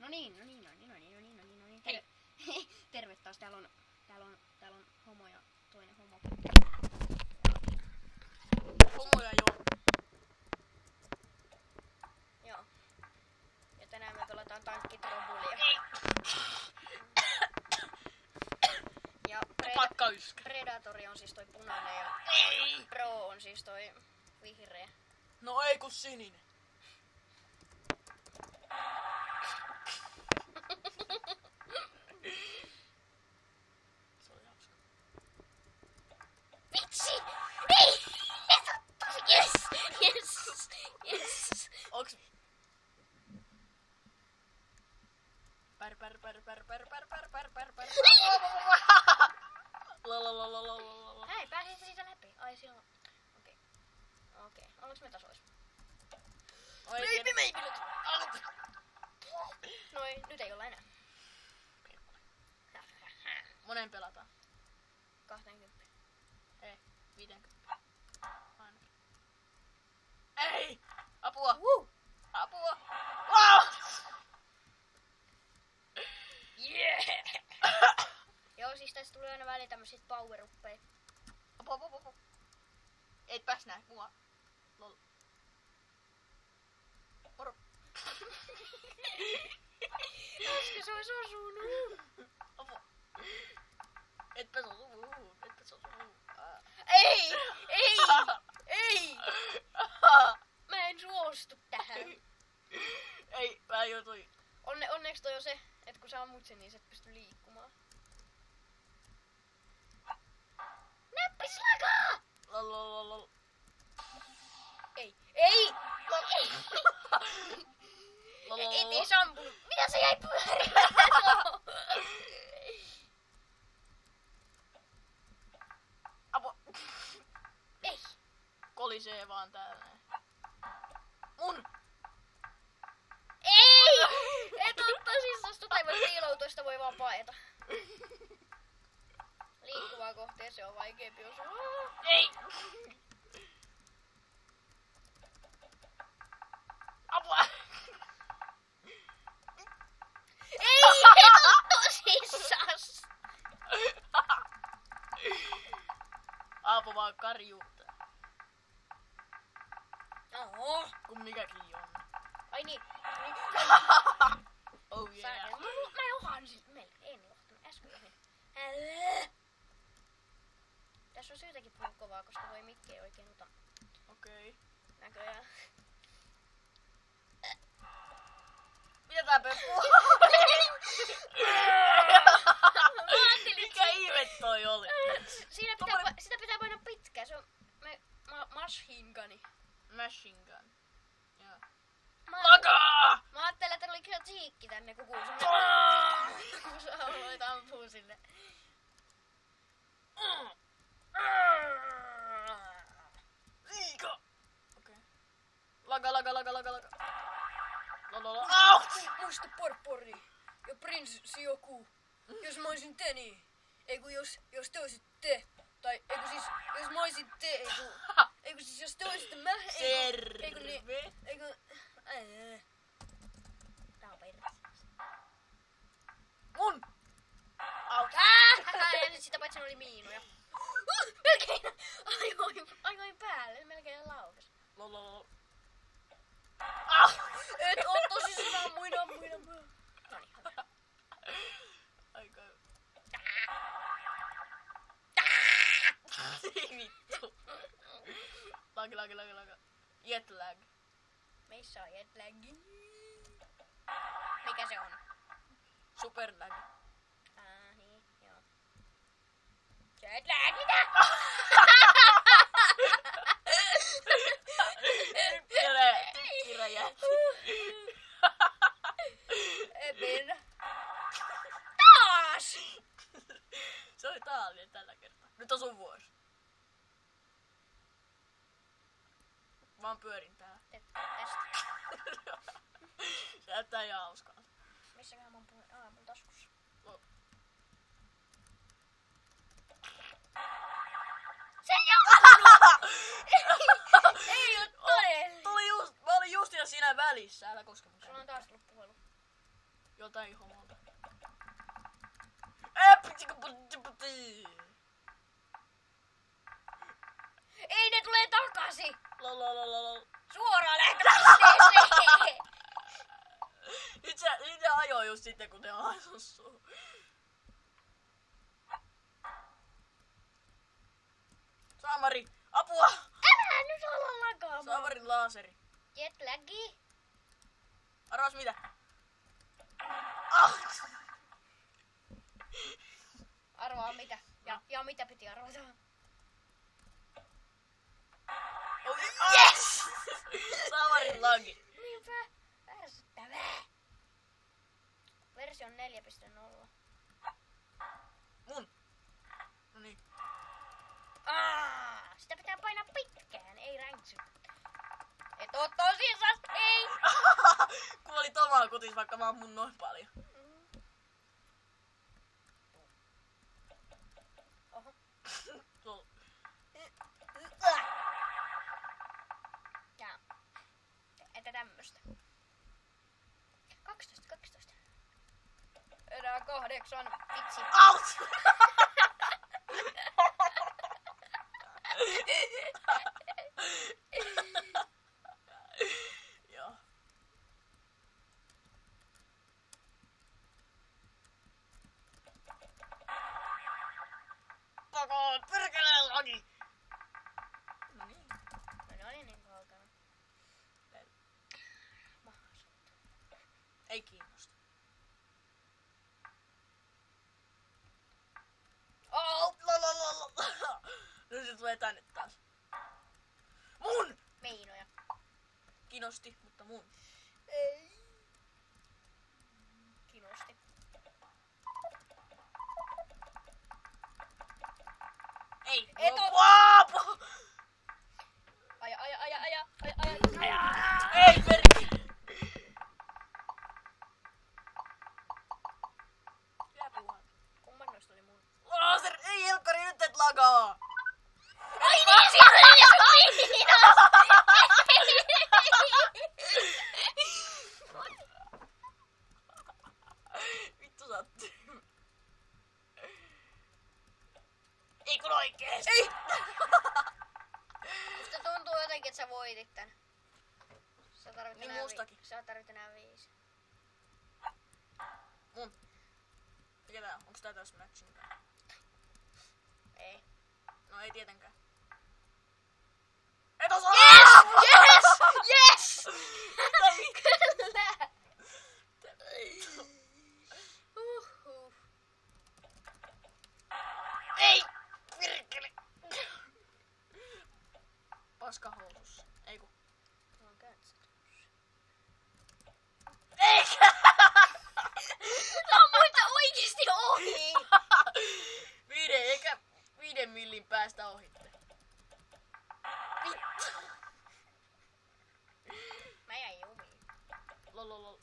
No niin. Hei. Terve taas, täällä on homo ja toinen homo. Homoja joo. Joo. Ja tänään me pelataan tankkitrobulia. Ja Predatori on siis toi punainen ja Pro on siis toi vihreä. No ei kun sininen. Se oli hauska. Vitsi! Ei! Yes! Onks... Pär. Lalalala. Hei, pääsit siitä läpi. Ai silloin. Okei. Ollaanko me tasois? Maybe. Noi, nyt ei olla enää. Monen pelataan. 20. Ei, 50. Ainakin. Ei! Apua! Apua! Wow! Yeah! Joo, siis tästä tulee aina väliin tämmösit power-uppeja. Apua. Et pääs näin mua. Lol. Moro. Koska se ois osunut. Apua. Etpä osu. Ei! Mä en suostu tähän. Ei, mä joutuin. Onneksi toi on se, että kun sä ammut sen, niin sä et pysty liikkumaan. Näppislakaa! Lol. Ei! Ei sampunut. Mitä se jäi pyörimään? Apua. Ei! Kolisee vaan täällä. Mun! Ei! Et oo tosissas, tota ei voi piiloutua, sitä voi vaan paeta. Liikkuvaa kohteen se on vaikeampi osua. Ei! Apua! Ei! Et oo tosissas! Aapo vaan karjuutta. Oho! Kun mikäkin on. Ai niin. Oh yeah. Mä johan siltä. En johtanut. Äsken johin. Tässä on syytäkin puhua kovaa, koska toi mikki ei oikein ota Okei. näköjään. Mitä tää pöppuu? Mikä ihme toi oli? Sitä pitää painaa pitkään. Se on machine guni. Machine gun. Joo. Mä ajattelin, että oli kyllä tsiikki tänne, kun kuuluu kun sä aloit ampuu sinne. Liika! Okei. Laga. Au! Musta porpori ja prinsessi joku. Jos mä oisin te, niin. Ei kun jos te oisit te. Tai ei kun siis, jos mä oisin te, ei kun siis jos te oisitte mä, ei kun niin. Ei kun... Tää on perse. Mun! Au! Ja nyt sitä paitsi oli miinuja. Melkein ajoin päälle, melkein laukas. Lololol. Ah! Et oo tosissaan ammuin. Noniin. Aika... Vittu. Laga. Jetlag. Meissä on jetlaggi. Mikä se on? Superlag. Niin, joo. Jetlag, mitä? Kirjat. Epin. Taas! Se oli taallinen tällä kertaa. Nyt on sun vuosi. Mä pyörin täällä. Tästä. Se näyttää ihan hauskaa. Missäköhän mä oon puhunut? Mun taskussa. Se ei oo! Ei oo todella! Mä olin just siinä välissä, älä koske mun Sulla on käynniä. taas tullut puhelu. jotain homolta. Ei, ne tulee takaisin! Lolololol. Suoraan lähtöpisteeseen! Nyt se ajoi just sitten, kun ne haisus suuhun. Saamari, apua! Älä nyt olla lakaamaan! Saamarin laaseri. Jetlagi. Arvaas mitä? Ah! Arvaa mitä. Ja mitä piti arvata? Yes! Saamarin lagi. Niinpä. Ärsyttävää. Versio 4.0. Mun. Noniin. Sitä pitää painaa pitkään, ei ränksy. Et oo tosissas, ei! Kuolit omaan kutis, vaikka mä ammun noin paljon. Oho. Lol. Ja. Että tämmöstä. 12. Enää 8. Vitsi. Out! Joo. Pakoon, perkeleen lagi! Noniin. No oli niin kaukana. Ei kiinnosta. Oh! Lololol. Nyt se tulee tänne taas. Mun! Meinoja. Kiinnosti, mutta mun. Ei. Kinosti. Ei. Et oo- Vaapu! Aja. Ei perkele. Jää puhua. Kumman noista oli mun? Laser, ei Helkkari, nyt et lagaa! Ai niin, siinä oli jo Vittu sä oot tyhmä. Ei kun oikeesti! Ei! Musta tuntuu jotenkin, että sä voitit tän. Sä tarvit Niin enää mustakin. Sä tarvit enää 5. Mun. Mikä tää on? Onks tää täys matching? Ei. No ei tietenkään. Et osaa! Yes! Kyllä! Ei! Virkeli! Paska housussa. Ei ku. Mä oon kääntänyt. Eikä! Ammuit oikeesti ohi! 5 millin päästä ohitte. Vittu! Mä jäin jumiin. Lololol.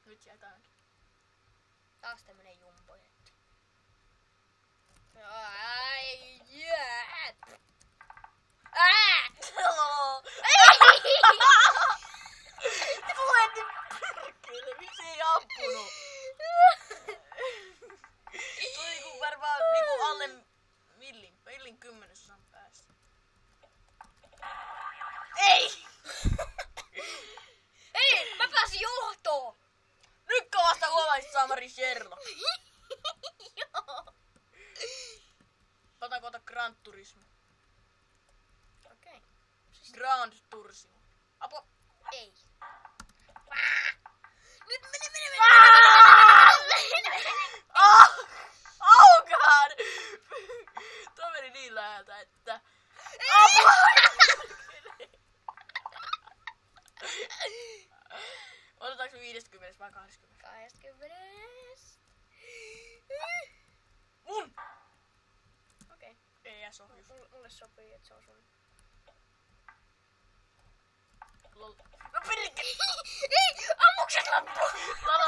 Nyt jäi tämäkin. Taas tämmönen jumbojetti. Ai jää! Lololol. Tuletti perkele, miksi ei ampunut? Tuli niinku varmaan niinku alle millin 10 päästä. Ei! Ei! Mä pääsin johtoon! Nyt vasta huomaisit Saamari Sherlock. Joo. Otanko ota Grand Turismo? Okei. Grand Turismo. Apua. Ei. Nyt mene! Oh god! Tuo meni niin läheltä, että... Apua! Otetaanko me 50 vai 20? 20. Mun! Okei. Ei edes ohjus. Mulle sopii, että se on sun. Lol. No perkele! Ei! Ammukset loppu! Lol.